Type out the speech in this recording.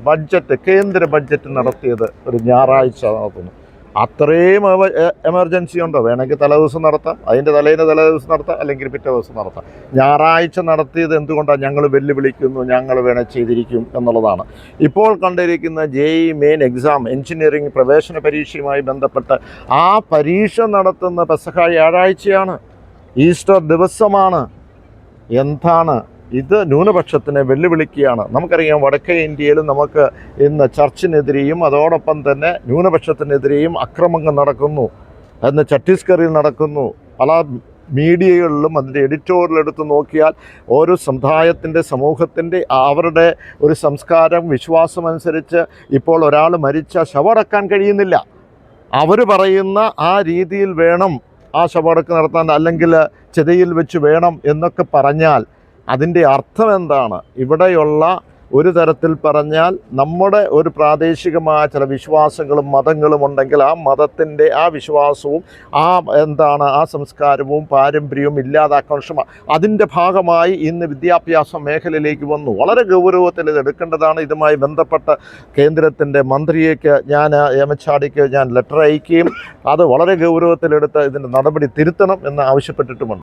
Budget, കേന്ദ്ര budget നടത്തിയത് ഒരു ഞായറാഴ്ച നടത്തുന്നു. അത്രയും എമർജൻസി ഉണ്ടോ? വേണമെങ്കിൽ തലേദിവസം നടത്താം, അതിൻ്റെ തലേദിവസം നടത്താം, അല്ലെങ്കിൽ പിറ്റേ ദിവസം നടത്താം. ഞായറാഴ്ച നടത്തിയത് എന്തുകൊണ്ടാണ്? ഞങ്ങൾ വെല്ലുവിളിക്കുന്നു, ഞങ്ങൾ വേണേൽ ചെയ്തിരിക്കും എന്നുള്ളതാണ്. ഇപ്പോൾ കണ്ടിരിക്കുന്ന JEE മെയിൻ എക്സാം, എഞ്ചിനീയറിംഗ് പ്രവേശന പരീക്ഷയുമായി ബന്ധപ്പെട്ട് ആ പരീക്ഷ നടത്തുന്ന പെസഹ വ്യാഴാഴ്ചയാണ്, ഈസ്റ്റർ ദിവസമാണ്. എന്താണ് ഇത്? ന്യൂനപക്ഷത്തിനെ വെല്ലുവിളിക്കുകയാണ്. നമുക്കറിയാം, വടക്കേ ഇന്ത്യയിൽ നമുക്ക് ഇന്ന് ചർച്ചിനെതിരെയും അതോടൊപ്പം തന്നെ ന്യൂനപക്ഷത്തിനെതിരെയും അക്രമങ്ങൾ നടക്കുന്നു എന്ന് ഛത്തീസ്ഗഡിൽ നടക്കുന്നു. പല മീഡിയകളിലും അതിൻ്റെ എഡിറ്റോറിയൽ എടുത്ത് നോക്കിയാൽ ഓരോ സമുദായത്തിൻ്റെ, സമൂഹത്തിൻ്റെ അവരുടെ ഒരു സംസ്കാരം, വിശ്വാസമനുസരിച്ച് ഇപ്പോൾ ഒരാൾ മരിച്ച ശവമടക്കാൻ കഴിയുന്നില്ല. അവർ പറയുന്ന ആ രീതിയിൽ വേണം ആ ശവമടക്ക് നടത്താൻ, അല്ലെങ്കിൽ ചിതയിൽ വെച്ച് വേണം എന്നൊക്കെ പറഞ്ഞാൽ അതിൻ്റെ അർത്ഥം എന്താണ്? ഇവിടെയുള്ള ഒരു തരത്തിൽ പറഞ്ഞാൽ നമ്മുടെ ഒരു പ്രാദേശികമായ ചില വിശ്വാസങ്ങളും മതങ്ങളും ഉണ്ടെങ്കിൽ ആ മതത്തിൻ്റെ ആ വിശ്വാസവും ആ സംസ്കാരവും പാരമ്പര്യവും ഇല്ലാതാക്കാൻ ശ്രമം, അതിൻ്റെ ഭാഗമായി ഇന്ന് വിദ്യാഭ്യാസ മേഖലയിലേക്ക് വന്നു. വളരെ ഗൗരവത്തിൽ ഇത് എടുക്കേണ്ടതാണ്. ഇതുമായി ബന്ധപ്പെട്ട കേന്ദ്രത്തിൻ്റെ മന്ത്രിയേക്ക് എമച്ചാടിക്ക് ഞാൻ ലെറ്റർ അയക്കുകയും അത് വളരെ ഗൗരവത്തിലെടുത്ത് ഇതിൻ്റെ നടപടി തിരുത്തണം എന്ന് ആവശ്യപ്പെട്ടിട്ടുമുണ്ട്.